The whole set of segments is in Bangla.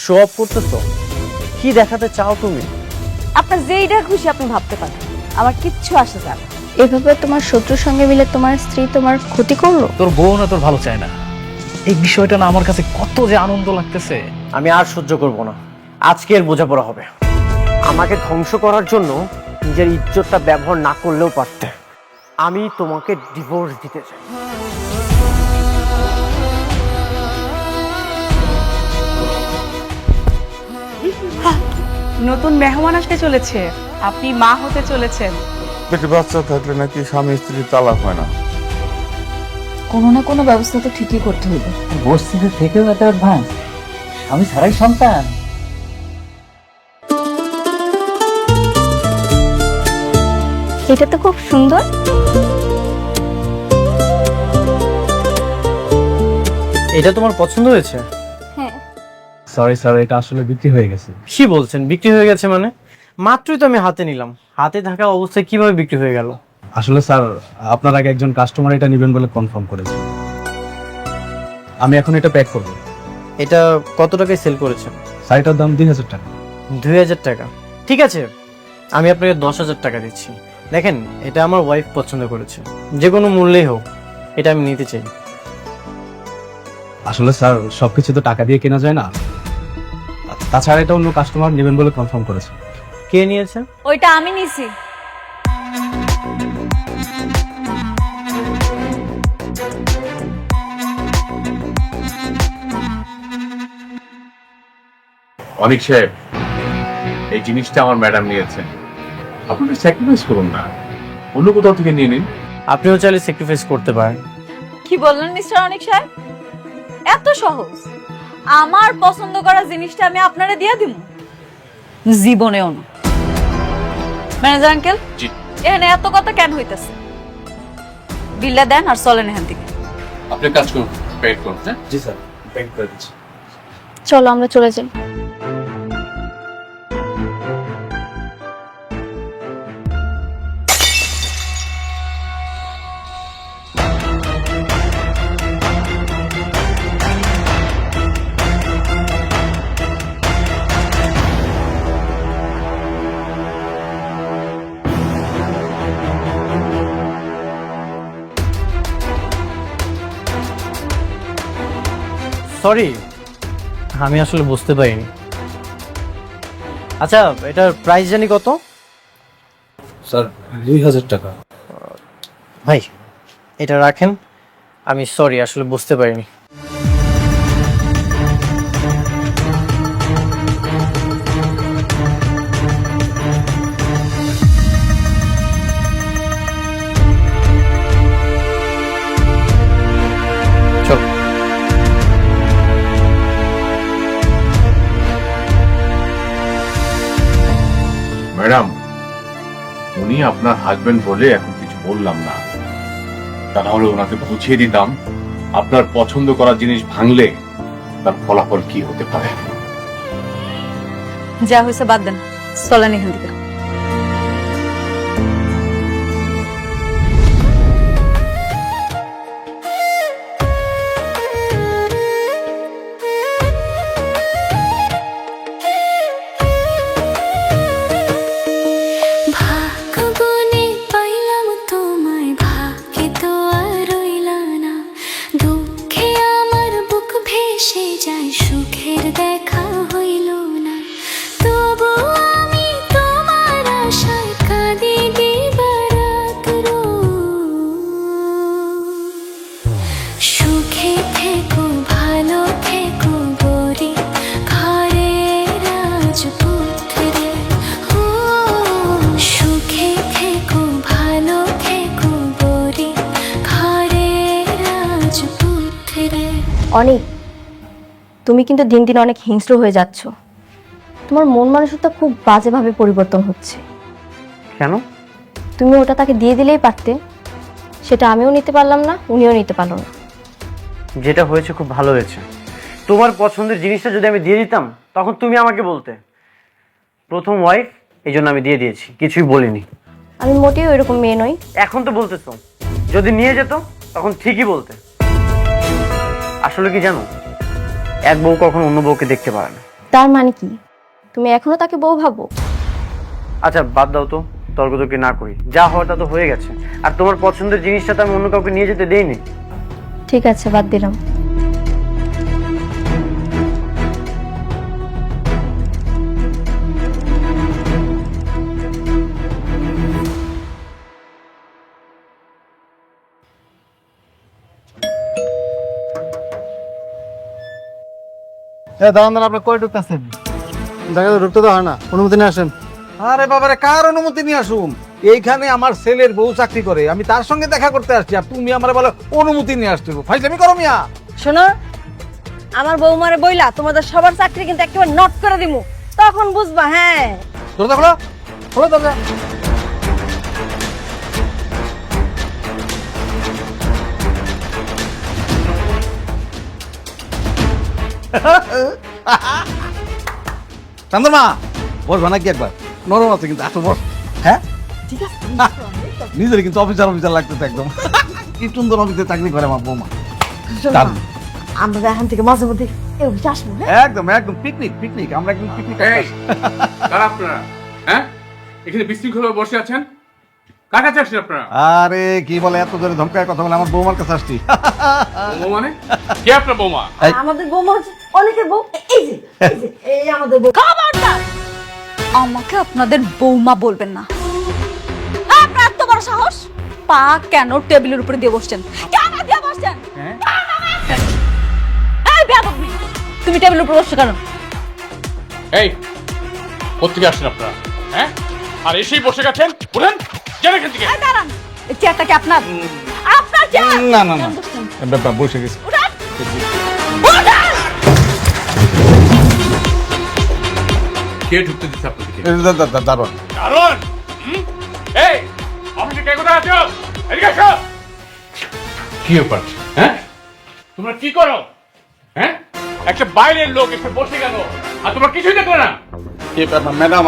শো অফ করতেছো? কি দেখাতে চাও তুমি? আপনার যেইটা খুশি আপনি ভাবতে পারেন, আমার কিচ্ছু আসে যায় না। এভাবে তোমার শত্রুর সঙ্গে মিলে তোমার স্ত্রী তোমার ক্ষতি করলো। তোর বউ না তোর ভালো চায় না, এই বিষয়টা না আমার কাছে কত যে আনন্দ লাগতেছে। আমি আর সহ্য করব না, আজকের বোঝাপড়া হবে। আমাকে ধ্বংস করার জন্য নিজের ইজ্জতটা ব্যবহার না করলেও পারতে। আমি তোমাকে ডিভোর্স দিতে চাই। নতুন মেহমান আসতে চলেছে, আপনি মা হতে চলেছেন। পেটে বাচ্চা থাকলে নাকি স্বামী স্ত্রী তালাক হয় না। কোনো না কোনো ব্যবস্থা তো ঠিকই করতে হইবে। বস্তিতে থেকেও এত অ্যাডভান্স, আমি ছাড়াই সন্তান। এটা তো খুব সুন্দর। এটা তোমার পছন্দ হয়েছে? হ্যাঁ। সরি স্যার, এটা আসলে বিক্রি হয়ে গেছে। কি বলছেন বিক্রি হয়ে গেছে মানে? মাত্রই তো আমি হাতে নিলাম, হাতে থাকা অবস্থায় কিভাবে বিক্রি হয়ে গেল? আসলে স্যার, আপনার আগে একজন কাস্টমার এটা নেবেন বলে কনফার্ম করেছে। আমি এখন এটা প্যাক করব। এটা কত টাকায় সেল করেছেন? শাড়িটার দাম 2000 টাকা। 2000 টাকা? ঠিক আছে, আমি আপনাকে 10,000 টাকা দিচ্ছি। দেখেন, এটা আমার ওয়াইফ পছন্দ করেছে, যে কোনো মূল্যেই হোক এটা আমি নিতে চাই। আসলে স্যার, সবকিছু তো টাকা দিয়ে কেনা যায় না, তাছাড়া এটা অন্য কাস্টমার নেবেন বলে কনফার্ম করেছে। কে নিয়েছে? ওইটা আমি নিছি। অনিক সাহেব, এই জিনিসটা আমার ম্যাডাম নিয়েছেন, আপনি স্যাক্রিফাইস করুন না, অন্য কোথাও থেকে নিয়ে নিন। আপনিও চাইলে স্যাক্রিফাইস করতে পারেন। কি বললেন মিস্টার অনিক সাহেব? এত সহজ? আমার পছন্দ করা জিনিসটা আমি আপনারে দিয়ে দিব? জীবনেও না। ম্যানেজার আঙ্কেল, জি। এখানে এত কথা কেন হইতেছে? বিলটা দেন আর চলেন এখান থেকে। আপনি কাজ করুন, পেড করুন। হ্যাঁ, জি স্যার, প্যাক করে দিচ্ছি। চলো আমরা চলে যাই। সরি, আমি আসলে বুঝতে পারিনি। আচ্ছা, এটার প্রাইস জানি কত? স্যার 2000 টাকা। ভাই, এটা রাখেন। আমি সরি, আসলে বুঝতে পারিনি। চল। ম্যাডাম, উনি আপনার হাজবেন্ড বলে এখন কিছু বললাম না, তা নাহলে ওনাকে বুঝিয়ে দিতাম আপনার পছন্দ করা জিনিস ভাঙলে তার ফলাফল কি হতে পারে। যা হয়েছে বাদ দেন, চলেন এখান থেকে। ভাগ্যগুনে পাইলাম তোমায়, ভাগ্যে তো আর রইলা না। দুঃখে আমার বুক ভেসে যায়, সুখের দেখা হইল না। তবু আমি তোমার আশায় কাঁদি দিবারাত রোজ। সুখে থেকো, ভালো থেকো গরি, ঘরে রাজপুত্রে। ও সুখে থেকো, ভালো থেকো গরি, ঘরে রাজপুত্রে। অনেক, তুমি কিন্তু দিন দিন অনেক হিংস্র হয়ে যাচ্ছ। তোমার মন মানসিকতা খুব বাজেভাবে পরিবর্তন হচ্ছে। কেন? তুমি ওটা তাকে দিয়ে দিলেই পারতে, সেটা আমিও নিতে পারলাম না, উনিও নিতে পারলো না। যেটা হয়েছে খুব ভালো হয়েছে। তোমার পছন্দের জিনিসটা যদি আমি দিয়ে দিতাম, তখন তুমি আমাকে বলতে প্রথম ওয়াইফ, এই জন্য আমি দিয়ে দিয়েছি, কিছুই বলিনি। আমি মোটেও এরকম মেয়ে নই। এখন তো বলতেছো, যদি নিয়ে যেত তখন ঠিকই বলতে। আসলে কি জানো, এক বউ কখনো অন্য বউকে দেখতে পারে না, তার মানে কি তুমি এখনো তাকে বউ ভাবো? আচ্ছা বাদ দাও তো, তর্কতর্কি না করি, যা হওয়ার তা তো হয়ে গেছে। আর তোমার পছন্দের জিনিসটা তো আমি অন্য কাউকে নিয়ে যেতে দেইনি। ঠিক আছে, বাদ দিলাম। দাঁড়ান দাঁড়ান, আপনি কয় ঢুকতেছেন? দেখা তো ঢুকতে তো হয় না, অনুমতি নিয়ে আসেন। আরে বাবারে, কার অনুমতি নিয়ে আসুন? এইখানে আমার ছেলের বউ চাকরি করে, আমি তার সঙ্গে দেখা করতে আসছি, আর তুমি আমার বলো অনুমতি নিয়ে আসতে? ফাইজলামি করো মিয়া। শোনো, আমার বৌমারে বইলা তোমাদের সবার চাকরি কিন্তু একেবারে নট করে দিমু, তখন বুঝবা। হ্যাঁ, দরজা খোলো, খোলো দরজা। চন্দ্রমা, বসবা নাকি একবার? নরম আছে কিন্তু, আসো বস। হ্যাঁ ঠিক আছে। নিজের কিন্তু অফিসার অফিসার লাগতেছে একদম। কি সুন্দর অফিসে চাকরি করে আমার বৌমা। দারুণ। আমরা এখান থেকে মাঝে মধ্যে এই অফিসে আসবো। একদম একদম পিকনিক পিকনিক, আমরা একদম পিকনিক। কারা আপনারা? হ্যাঁ, এখানে বিশৃঙ্খল বসে আছেন, কার কাছে আসছেন আপনারা? আরে কি বলে, এত জোরে ধমকায় কথা বলে, আমার বৌমার কাছে আসছি। বৌমা মানে কে? আপনার বৌমা? আমাদের বৌমা হচ্ছে অনেকের বউ। এই আমাদের বউ। খবরদার আমাকে আপনাদের বৌমা বলবেন না। আপনার এত বড় সাহস, পা কেন টেবিলের উপরে দিয়ে বসছেন? কেন দিয়ে বসছেন? এই বেয়াদব মেয়ে, তুমি টেবিলের উপরে বসছো কেন? এই কোত্থেকে আসছেন আপনারা? হ্যাঁ, আর এসেই বসে গেছেন, উঠেন যান এখান থেকে। এই দাঁড়ান, এই চেয়ারটা কি আপনার? আপনার চেয়ার? না না না, বসে গেছি। উঠেন, উঠেন। কে ঢুকতে দিচ্ছে আপনাদেরকে? দারুণ। কারণ এই অফিসে কে কোথায় আছো? এদিকে আসো। কি ব্যাপার? হ্যাঁ, তোমরা কি করো? হ্যাঁ, একটা বাইরের লোক এসে বসে গেল আর তোমরা কিছুই দেখলে না। ম্যাডাম,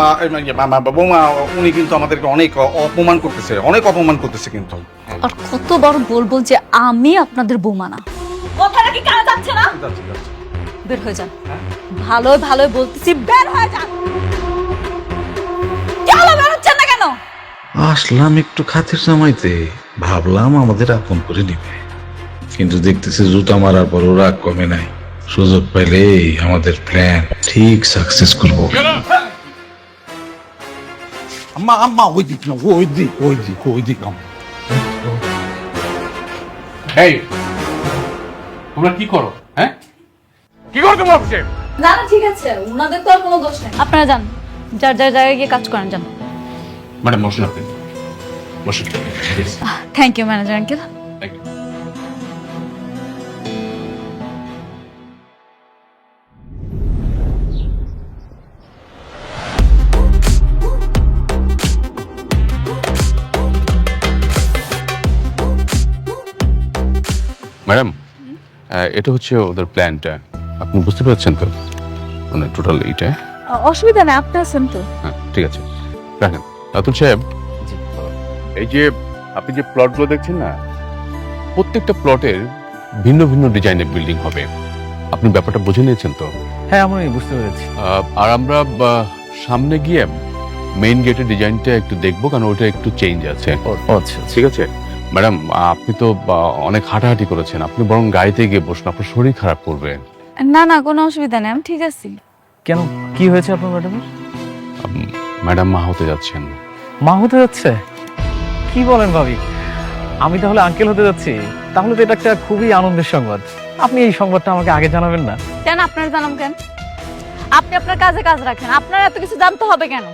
বৌমা উনি কিন্তু আমাদেরকে অনেক অপমান করতেছে, অনেক অপমান করতেছে কিন্তু। আর কতবার বলবো যে আমি আপনাদের বৌমা না? কথাটা কি কানে যাচ্ছে না? বের হয়ে যান। ভালো ভালো বলতেছি, বের হয়ে যান। কেন বের হচ্ছেন না কেন? আসলাম একটু খাতির জমাইতে, ভাবলাম আমাদের আপন করে নিবে, কিন্তু দেখতেছি জুতা মারার পর রাগ কমে নাই। সুযোগ পাইলে আমাদের প্ল্যান ঠিক সাকসেস করবো। আম্মা আম্মা, ওই দিক না, ওই দিক ওই দিক ওই দিক। এই তোমরা কি করো? হ্যাঁ, কি করো তোমরা অফিসে? না না, ঠিক আছে, ওনাদের তো আর কোনো দোষ নেই। আপনারা যান, যার যার জায়গায় গিয়ে কাজ করেন, যান। ম্যাডাম বসুন, আপনি বসুন। Thank you manager uncle. Thank you. Madam, এটা হচ্ছে ওদের প্ল্যানটা, আপনি বুঝতে পারছেন তো? মানে টোটাল এইটা। অসুবিধা নেই, আপনি আছেন তো। হ্যাঁ ঠিক আছে, রাখেন। রাতুল সাহেব, এই যে আপনি যে প্লটগুলো দেখছেন না, প্রত্যেকটা প্লটের ভিন্ন ভিন্ন ডিজাইনের বিল্ডিং হবে। আপনি ব্যাপারটা বুঝে নিয়েছেন তো? হ্যাঁ, আমি বুঝতে পেরেছি। আর আমরা সামনে গিয়ে মেইন গেটের ডিজাইনটা একটু দেখবো, কারণ ওইটা একটু চেঞ্জ আছে। আচ্ছা, ঠিক আছে ম্যাডাম, আপনি তো অনেক হাঁটাহাঁটি করেছেন, আপনি বরং গাড়িতে গিয়ে বসুন, আপনার শরীর খারাপ করবে। না না, কোনো অসুবিধা নেই, আমি ঠিক আছি। কেন, কি হয়েছে আপনার ম্যাডামের? ম্যাডাম মা হতে যাচ্ছেন। মা হতে যাচ্ছে? কি বলেন ভাবি, আমি তাহলে আঙ্কেল হতে যাচ্ছি? তাহলে তো এটা একটা খুবই আনন্দের সংবাদ। আপনি এই সংবাদটা আমাকে আগে জানাবেন না? কেন আপনার জানাম কেন? আপনি আপনার কাজে কাজ রাখেন, আপনার এত কিছু জানতে হবে কেন?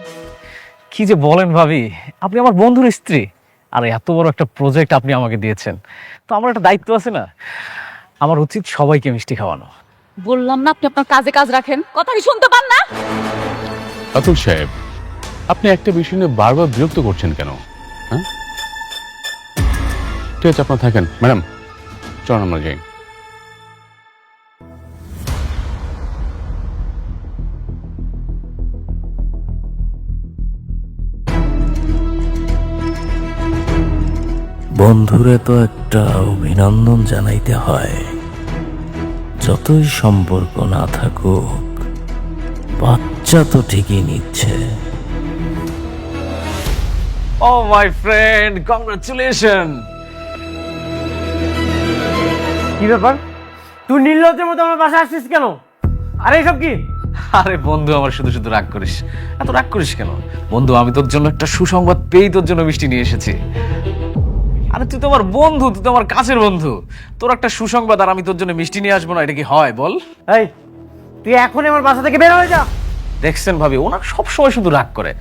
কি যে বলেন ভাবি, আপনি আমার বন্ধুর স্ত্রী, আর এত বড় একটা প্রজেক্ট আপনি আমাকে দিয়েছেন, তো আমার একটা দায়িত্ব আছে না? আমার উচিত সবাইকে মিষ্টি খাওয়ানো। বললাম না আপনি আপনার কাজে কাজ রাখেন, কথা কি শুনতে পান না? রাতুল সাহেব, আপনি একটা বিষয় নিয়ে বারবার বিরক্ত করছেন কেন? হ্যাঁ, ঠিক আছে, আপনার থাকেন। ম্যাডাম চলুন আমরা যাই। বন্ধুরে তো একটা অভিনন্দন জানাইতে হয়, যতই সম্পর্ক না থাকুক, বাচ্চা তো ঠিকই নিচ্ছে। ও মাই ফ্রেন্ড, কংগ্রাচুলেশন। কি ব্যাপার, তুই নির্লজ্জের মতো আমার বাসায় আসছিস কেন? আরে এসব কি? আরে বন্ধু, আমার শুধু শুধু রাগ করিস, এত রাগ করিস কেন বন্ধু? আমি তোর জন্য একটা সুসংবাদ পেয়েই তোর জন্য মিষ্টি নিয়ে এসেছি। আরে তুই তো আমার বন্ধু, তুই তো আমার কাছের বন্ধু, তোর একটা সুসংবাদ আর আমি তোর জন্য মিষ্টি নিয়ে আসবো না, এটা কি হয় বল? এই, তুই এখনই আমার বাসা থেকে বের হয়ে যা। দেখছেন ভাবি, ওনার সবসময় শুধু রাগ করে,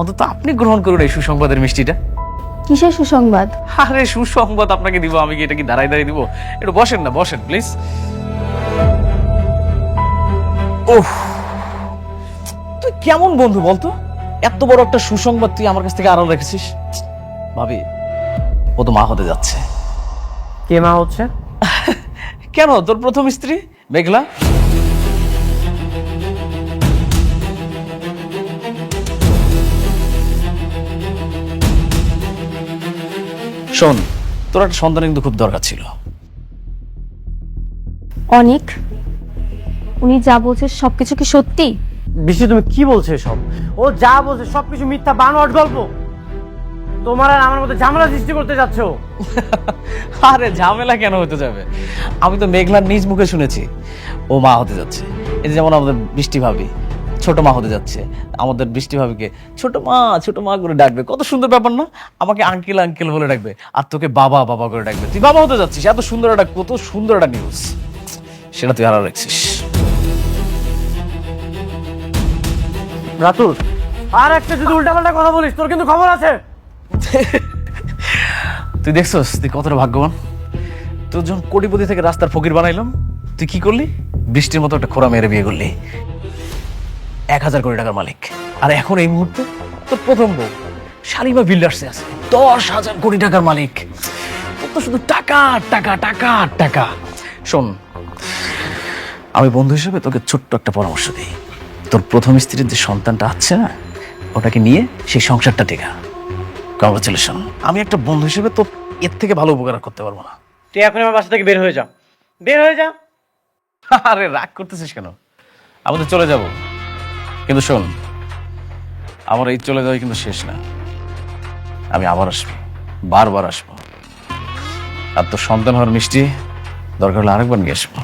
অন্তত আপনি গ্রহণ করুন এই সুসংবাদের মিষ্টিটা। কিসের সুসংবাদ? আরে সুসংবাদ আপনাকে দিব, আমি কি এটা কি দাঁড়াই দাঁড়িয়ে দিব? একটু বসেন না, বসেন প্লিজ। ওহ, তুই কেমন বন্ধু বলতো? এত বড় একটা সুসংবাদ তুই আমার কাছ থেকে আড়াল রেখেছিস। ভাবি, ও তো মা হতে যাচ্ছে। কে মা হচ্ছে? কেন, তোর প্রথম স্ত্রী মেঘলা। শোন, তোর একটা সন্তান কিন্তু খুব দরকার ছিল। অনেক, উনি যা বলছে সবকিছু কি সত্যি? বৃষ্টি, তুমি কি বলছো এসব? ও যা বলছে সবকিছু মিথ্যা, বানোয়াট গল্প। তোমার আর আমার মধ্যে ঝামেলা সৃষ্টি করতে যাচ্ছ। আরে ঝামেলা কেন হতে যাবে? আমি তো মেঘলার নিজ মুখে শুনেছি ও মা হতে যাচ্ছে। এই যেমন আমাদের বৃষ্টি ভাবি ছোট মা হতে যাচ্ছে, আমাদের বৃষ্টি ভাবিকে ছোট মা করে ডাকবে। কত সুন্দর ব্যাপার না? আমাকে আঙ্কেল আঙ্কেল বলে ডাকবে, আর তোকে বাবা বাবা করে ডাকবে। তুই বাবা হতে যাচ্ছিস, এত সুন্দর একটা, কত সুন্দর একটা নিউজ, সেটা তুই হারা রাখছিস। রাতুল, আর একটা যদি উল্টাপাল্টা কথা বলিস তোর কিন্তু খবর আছে। তুই দেখছস তুই কতটা ভাগ্যবান? তোর যখন কোটিপতি থেকে রাস্তার ফকির বানাইলাম, তুই কি করলি? বৃষ্টির মতো একটা খোড়া মেরে বিয়ে করলি, 1000 কোটি টাকার মালিক। আর এখন এই মুহূর্তে তোর প্রথম বউ শালিমা বিল্ডার্সে আছে 10,000 কোটি টাকার মালিক। তোর তো শুধু টাকা টাকা টাকা টাকা। শোন, আমি বন্ধু হিসেবে তোকে ছোট্ট একটা পরামর্শ দিই। তোর প্রথম স্ত্রীর যে সন্তানটা আছে না, ওটাকে নিয়ে সেই সংসারটা টেকা। কংগ্রাচুলেশন। আমি একটা বন্ধু হিসেবে তো এর থেকে ভালো উপকার করতে পারবো না। তুই এখন আমার বাসা থেকে বের হয়ে যা, বের হয়ে যা। আরে রাগ করতেছিস কেন? আমাদের চলে যাব, কিন্তু শোন, আমার এই চলে যাওয়াই কিন্তু শেষ না। আমি আবার আসবো, বারবার আসবো। আর তোর সন্তান হওয়ার মিষ্টি দরকার হলে আরেকবার নিয়ে আসবো।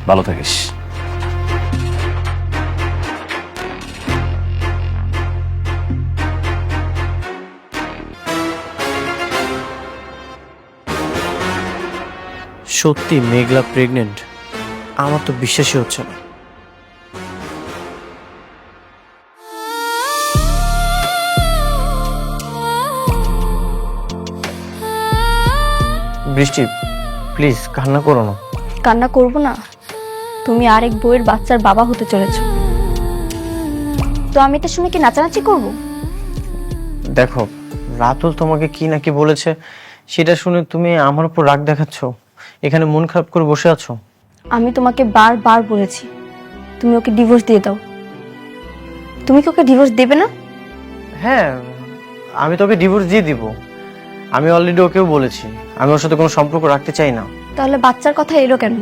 ভালো থাকিস। সত্যি মেঘলা প্রেগনেন্ট? আমার তো বিশ্বাসই হচ্ছে না। বৃষ্টি, প্লিজ কান্না করো না। কান্না করব না? তুমি আরেক বউয়ের বাচ্চার বাবা হতে চলেছো, তো আমি এটা শুনে কি নাচানাচি করব? দেখো, রাতুল তোমাকে কি নাকি বলেছে, সেটা শুনে তুমি আমার উপর রাগ দেখাচ্ছ, এখানে মন খারাপ করে বসে আছো। আমি তোমাকে বারবার বলেছি তুমি ওকে ডিভোর্স দিয়ে দাও। তুমি কি ওকে ডিভোর্স দেবে না? হ্যাঁ, আমি তোকে ডিভোর্স দিয়ে দিব। আমি অলরেডি ওকেও বলেছি আমি ওর সাথে কোনো সম্পর্ক রাখতে চাই না। তাহলে বাচ্চার কথা এলো কেন?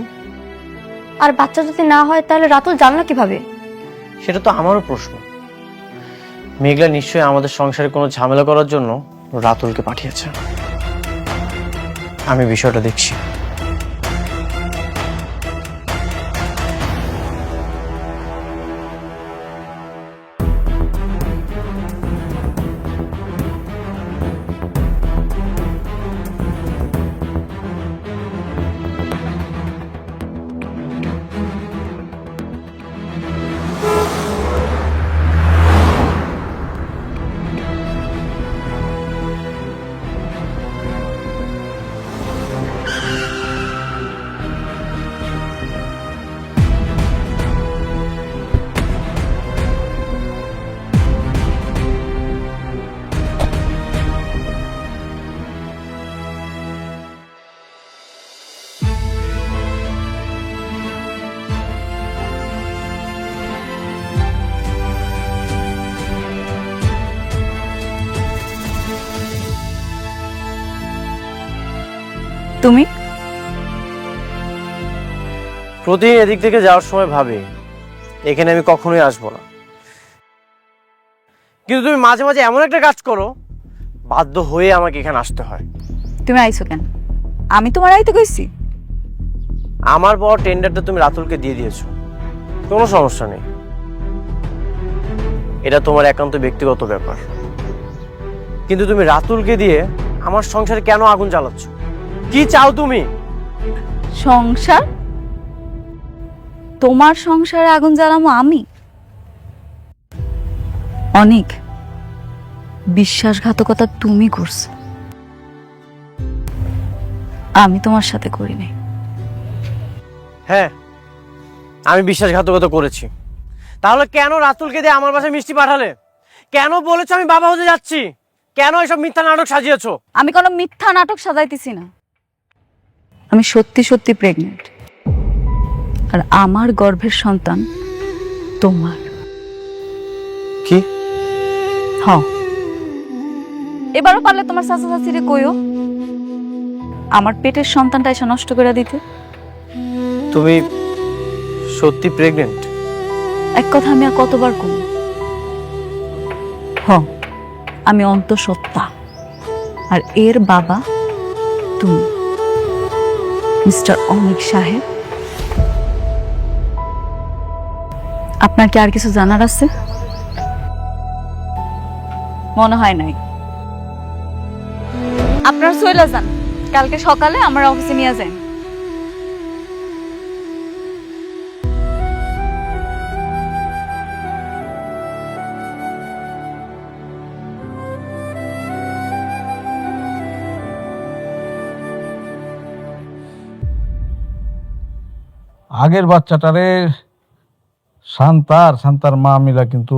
আর বাচ্চা যদি না হয় তাহলে রাতুল জানলো কিভাবে? সেটা তো আমারও প্রশ্ন। মেঘলা নিশ্চয়ই আমাদের সংসারে কোনো ঝামেলা করার জন্য রাতুলকে পাঠিয়েছে। আমি বিষয়টা দেখছি। তুমি প্রতিদিন এদিক থেকে যাওয়ার সময় ভাবি এখানে আমি কখনোই আসবো না। কিন্তু তুমি মাঝে মাঝে এমন একটা কাজ করো, বাধ্য হয়ে আমাকে এখানে আসতে হয়। তুমি আইছো কেন? আমি তোমার আইতে কইছি? আমার বড় টেন্ডারটা তুমি রাতুলকে দিয়ে দিয়েছো, কোনো সমস্যা নেই, এটা তোমার একান্ত ব্যক্তিগত ব্যাপার। কিন্তু তুমি রাতুলকে দিয়ে আমার সংসারে কেন আগুন জ্বালাচ্ছ? কি চাও তুমি? সংসার? তোমার সংসারে আগুন জ্বালামো আমি? অনেক বিশ্বাসঘাতকতা তুমি করছো, আমি তোমার সাথে করি নাই। হ্যাঁ, আমি বিশ্বাসঘাতকতা করেছি। তাহলে কেন রাতুলকে দিয়ে আমার বাসায় মিষ্টি পাঠালে? কেন বলেছো আমি বাবা হতে যাচ্ছি? কেন এসব মিথ্যা নাটক সাজিয়েছো? আমি কোনো মিথ্যা নাটক সাজাইতেছি না, আমি সত্যি সত্যি প্রেগনেন্ট, আর আমার গর্ভের সন্তান তোমার। কি? হ্যাঁ, এবারও পারলে তোমার চাচা চাচিরে কইও আমার পেটের সন্তানটা এসে নষ্ট করে দিতে। তুমি সত্যি প্রেগনেন্ট? এক কথা আমি আর কতবার কই? হ্যাঁ, আমি অন্তঃসত্ত্বা, আর এর বাবা তুমি, মিস্টার অনিক সাহেব। আপনার কি আর কিছু জানার আছে? মনে হয় নাই। আপনার চইলা যান, কালকে সকালে আমার অফিসে নিয়ে যান। আগের বাচ্চাটারে শান্তার মা মিলা কিন্তু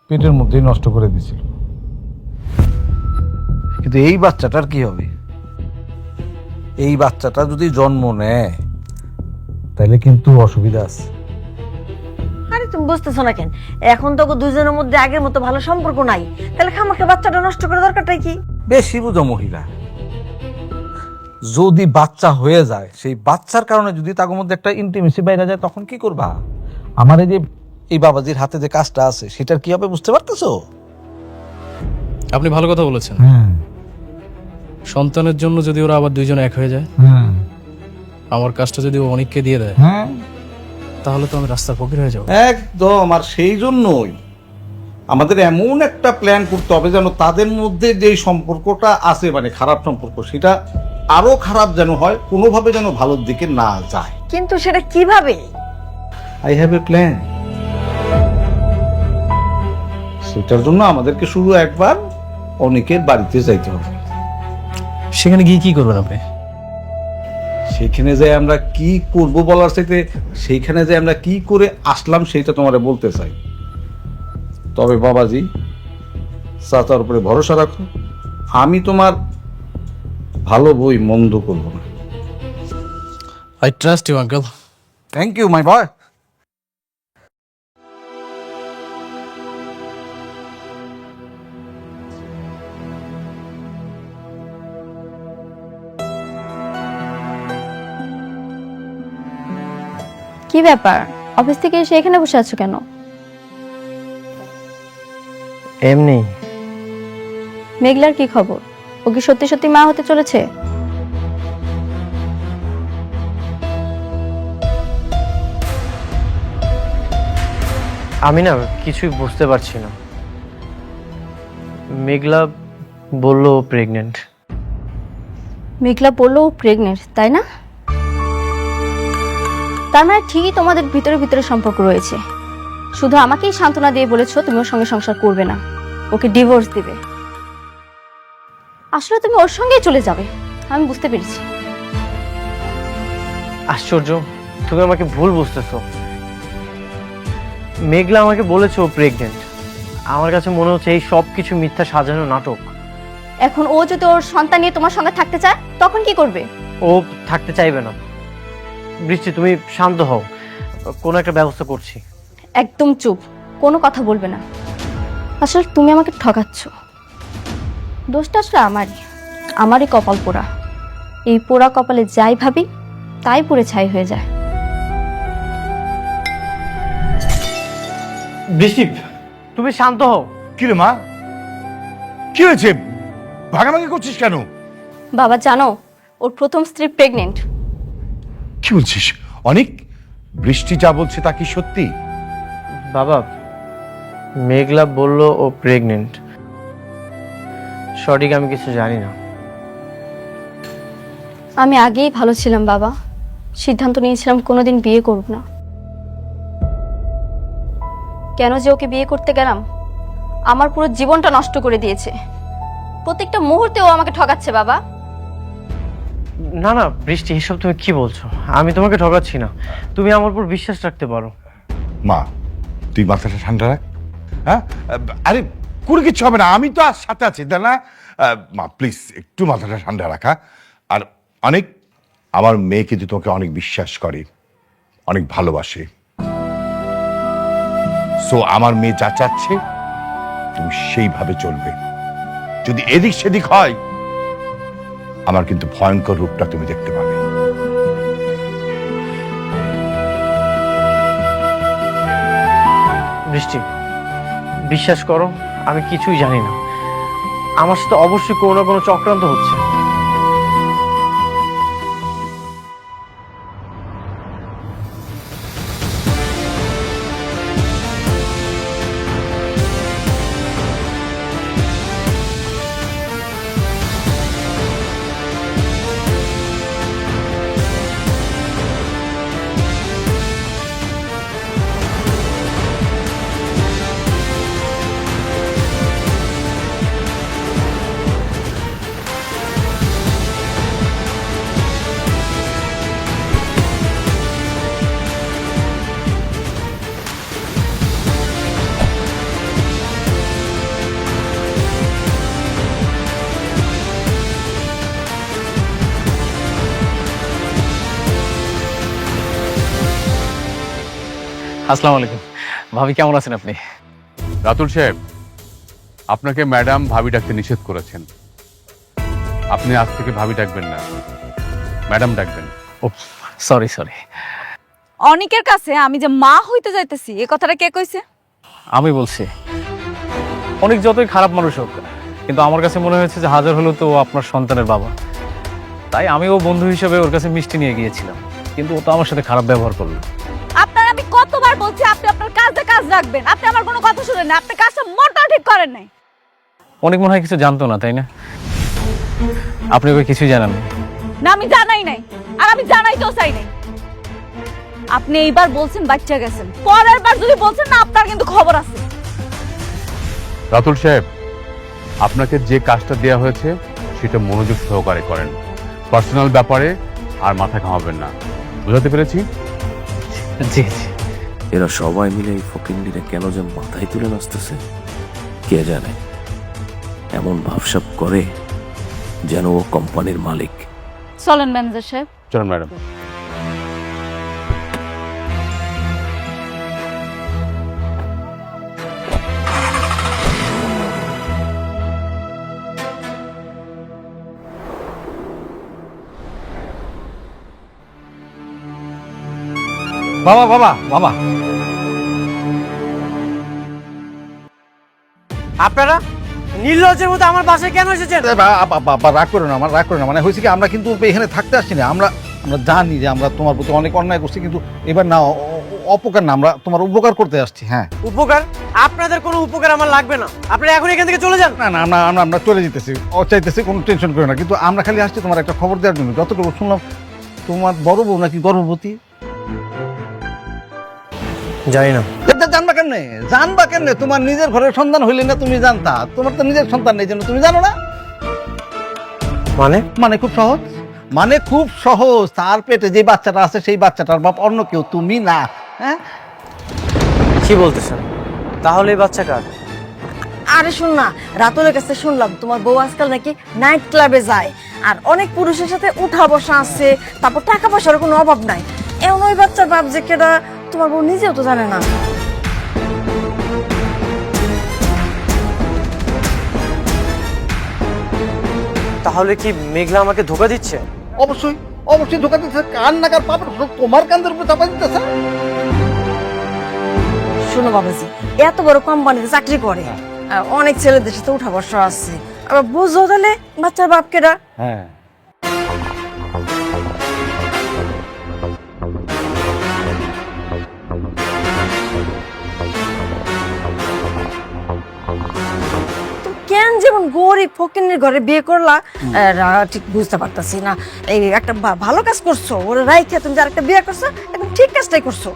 পেটের মধ্যেই নষ্ট করে দিছিল, কিন্তু এই বাচ্চাটার কি হবে? এই বাচ্চাটা যদি জন্ম নেয় তাহলে কিন্তু অসুবিধা আছে। আরে তুমি বুঝতেছো না কেন? এখন তো দুজনের মধ্যে আগের মতো ভালো সম্পর্ক নাই, তাহলে খামাকে বাচ্চাটা নষ্ট করে দরকারটাই কি? বেশি বুঝো মহিলা। যদি বাচ্চা হয়ে যায়, সেই বাচ্চার কারণে যদি তার মধ্যে একটা ইন্টিমেসি বাইরে যায়, তখন কি করবা? আমার এই যে এই বাবাজির হাতে যে কাজটা আছে, সেটার কি হবে বুঝতে পারতেছো? আপনি ভালো কথা বলেছেন। সন্তানের জন্য যদি ওরা আবার দুইজন এক হয়ে যায়, আমার কাজটা যদি ও অনেককে দিয়ে দেয়, তাহলে তো আমি রাস্তার ফকির হয়ে যাবো। একদম। আর সেই জন্যই আমাদের এমন একটা প্ল্যান করতে হবে যেন তাদের মধ্যে যে সম্পর্কটা আছে, মানে খারাপ সম্পর্ক, সেটা আরো খারাপ যেন হয়, কোনোভাবে যেন ভালোর দিকে না যায়। কিন্তু সেটা কিভাবে? I have a plan. সেটার জন্য আমাদেরকে শুধু একবার অনেকের বাড়িতে যাইতে হবে। সেখানে গিয়ে কি করবেন আপনি? সেখানে যে আমরা কি করব বলার চাইতে সেইখানে যে আমরা কি করে আসলাম সেটা তোমারে বলতে চাই। তবে বাবাজি, চাচার উপরে ভরসা রাখো, আমি তোমার ভালো বই মন্দ করব না। I trust you uncle. Thank you my boy. কি ব্যাপার, অফিস থেকে এসে এখানে বসে আছো কেন? এমনি। মেঘলার কি খবর? ও কি সত্যি সত্যি মা হতে চলেছে? আমি না কিছুই বুঝতে পারছি না। মেঘলা বলল প্রেগনেন্ট। মেঘলা বললো ও প্রেগনেন্ট, তাই না? তার মানে ঠিকই তোমাদের ভিতরে ভিতরে সম্পর্ক রয়েছে। শুধু আমাকেই সান্ত্বনা দিয়ে বলেছো তুমি ওর সঙ্গে সংসার করবে না, ওকে ডিভোর্স দিবে। আসলে তুমি ওর সঙ্গেই চলে যাবে, আমি বুঝতে পেরেছি। আশ্চর্য, তুমি আমাকে ভুল বুঝতেছো। মেঘলা আমাকে বলেছে ও প্রেগনেন্ট। আমার কাছে মনে হচ্ছে এই সব কিছু মিথ্যা সাজানো নাটক। এখন ও যদি ওর সন্তান নিয়ে তোমার সঙ্গে থাকতে চায়, তখন কি করবে? ও থাকতে চাইবে না। বৃষ্টি, তুমি শান্ত হও, কোনো একটা ব্যবস্থা করছি। একদম চুপ, কোনো কথা বলবে না। আসলে তুমি আমাকে ঠকাচ্ছ। দোষটা আসলে আমারই কপাল পোড়া। এই পোড়া কপালে যাই ভাবি তাই পুড়ে ছাই হয়ে যায়। বৃষ্টি, তুমি শান্ত হও। কি রে মা, কি হয়েছে? ভাগাভাগি করছিস কেন? বাবা জানো, ওর প্রথম স্ত্রী প্রেগনেন্ট। কি বলছিস? অনেক বৃষ্টি যা বলছে তা কি সত্যি? বাবা, মেঘলা বলল ও প্রেগনেন্ট। সঠিক আমি কিছু জানি না। আমি আগেই ভালো ছিলাম বাবা, সিদ্ধান্ত নিয়েছিলাম কোনোদিন বিয়ে করব না। কেন যে ওকে বিয়ে করতে গেলাম, আমার পুরো জীবনটা নষ্ট করে দিয়েছে। প্রত্যেকটা মুহূর্তে ও আমাকে ঠকাচ্ছে বাবা। না না বৃষ্টি, এসব তুমি কি বলছো? আমি তোমাকে ঠকাচ্ছি না, তুমি আমার উপর বিশ্বাস রাখতে পারো। মা, তুই মাথাটা ঠান্ডা রাখ। হ্যাঁ, আরে কোনো কিছু হবে না, আমি তো আর সাথে আছি, তাই না? মা প্লিজ একটু মাথাটা ঠান্ডা রাখা। আর অনেক, আমার মেয়ে কিন্তু তোমাকে অনেক বিশ্বাস করে, অনেক ভালোবাসে। সো আমার মেয়ে যা চাচ্ছে তুমি সেইভাবে চলবে। যদি এদিক সেদিক হয়, আমার কিন্তু ভয়ঙ্কর রূপটা তুমি দেখতে পাবে। বৃষ্টি, বিশ্বাস করো আমি কিছুই জানি না। আমার সাথে অবশ্যই কোনো না কোনো চক্রান্ত হচ্ছে। আসসালামু আলাইকুম। ভাবি কেমন আছেন আপনি? রাতুল সাহেব, আপনাকে ম্যাডাম ভাবি ডাকতে নিষেধ করেছেন। আপনি আজ থেকে ভাবি ডাকবেন না, ম্যাডাম ডাকবেন। ও সরি সরি। অনেকের কাছে আমি যে মা হইতে যাইতেছি, এ কথাটা কে কইছে? আমি বলছি। অনেক যতই খারাপ মানুষ হোক, কিন্তু আমার কাছে মনে হয়েছে যে হাজার হলেও তো ও আপনার সন্তানের বাবা। তাই আমি ও বন্ধু হিসেবে ওর কাছে মিষ্টি নিয়ে গিয়েছিলাম, কিন্তু ও তো আমার সাথে খারাপ ব্যবহার করলো। আপনার আমি কতবার বলছি আপনি আপনার কাজে কাজ রাখবেন, আপনি আমার কোনো কথা শুনেন না। আপনি কাজটা মোটেও ঠিক করেন নাই। অনেক মনে হয় কিছু জানতো না, তাই না? আপনি ওকে কিছুই জানান না? না, আমি জানাই নাই, আর আমি জানাইতেও চাই নাই। আপনি এইবার বলছেন বাচ্চা গেছেন, পরের বার যদি বলছেন না, আপনার কিন্তু খবর আছে। রাতুল সাহেব, আপনাকে যে কাজটা দেওয়া হয়েছে সেটা মনোযোগ সহকারে করেন। পার্সোনাল ব্যাপারে আর মাথা ঘামাবেন না। বুঝাতে পেরেছি? জি জি। এরা সবাই মিলে এই ফকিন্ডিরে কেন যে মাথায় তুলে নাচতেছে কে জানে। এমন ভাবসাব করে যেন ও কোম্পানির মালিক। চলেন ম্যানেজার সাহেব। চলুন ম্যাডাম। বাবা বাবা বাবা, আপনারা নির্লজ্জের মতো আমার বাসায় কেন এসেছেন? রাগ করো না, আমার রাগ করো না। মানে হয়েছে কি, আমরা কিন্তু এখানে থাকতে আসছি না। আমরা জানি যে আমরা তোমার প্রতি অনেক অন্যায় করছি, কিন্তু এবার না, অপকার না, আমরা তোমার উপকার করতে আসছি। হ্যাঁ। উপকার? আপনাদের কোনো উপকার আমার লাগবে না, আপনারা এখন এখান থেকে চলে যান। না না, আমরা চলে যেতেছি, চাইতেছি, কোনো টেনশন করো না। কিন্তু আমরা খালি আসছি তোমার একটা খবর দেওয়ার জন্য। যতটুকু শুনলাম তোমার বড় বউ নাকি গর্ভবতী। জানি না। জানবা কেন? তোমার নিজের ঘরের সন্তান হইলে না তুমি জানতা? তোমার তো নিজের সন্তান নেই, জন্য তুমি জানো না। মানে খুব সহজ, মানে খুব সহজ। তার পেটে যে বাচ্চাটা আছে সেই বাচ্চাটার বাপ অন্য কেউ, তুমি না। হ্যাঁ, কি বলতেছেন? তাহলে এই বাচ্চা কার? আরে শুন না, রাতুলের কাছে শুনলাম তোমার বউ আজকাল নাকি নাইট ক্লাবে যায়, আর অনেক পুরুষের সাথে উঠা বসা আছে, তারপর টাকা পয়সার কোনো অভাব নাই। এমন ওই বাচ্চার বাপ যে কেডা তোমার বউ নিজেও তো জানে না। তাহলে কি মেঘলা আমাকে ধোকা দিচ্ছে? অবশ্যই অবশ্যই ধোকা দিচ্ছে। কান নাকার পাপের তোমার কান্দের উপরে চাপা দিতেছে। শোনো বাবাজি, এত বড় কোম্পানিতে চাকরি করে, অনেক ছেলেদের সাথে উঠা বসা আছে। আবার বুঝো তাহলে বাচ্চার বাপকেরা। হ্যাঁ কেন যেমন গরিব ফকিনের ঘরে বিয়ে করলা ঠিক বুঝতে পারতাছি না। এই একটা ভালো কাজ করছো, ওরা রাইখে তুমি যে আরেকটা বিয়ে করছো, একদম ঠিক কাজটাই করছো।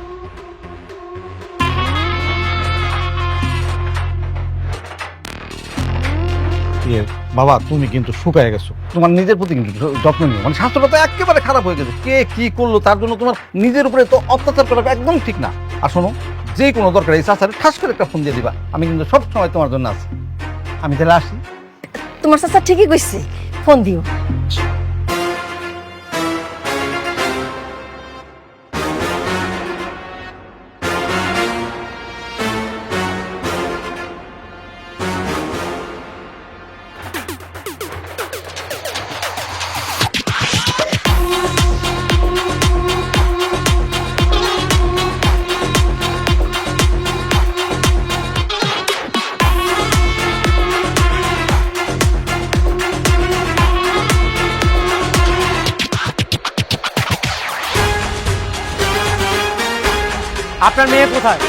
বাবা তুমি কিন্তু শুকায় গেছো, তোমার নিজের প্রতি কিন্তু যত্ন নিও। মানে স্বাস্থ্যটা তো একেবারে খারাপ হয়ে গেছে, কে কি করলো তার জন্য তোমার নিজের উপরে তো অত্যাচার করা একদম ঠিক না। আর শোনো, যে কোনো দরকার এই চাচারে ঠাস করে একটা ফোন দিয়ে দিবা, আমি কিন্তু সব সময় তোমার জন্য আছি। আমি তাহলে আসি। তোমার চাচা ঠিকই কইছে, ফোন দিও। আপনার মেয়ে কোথায়?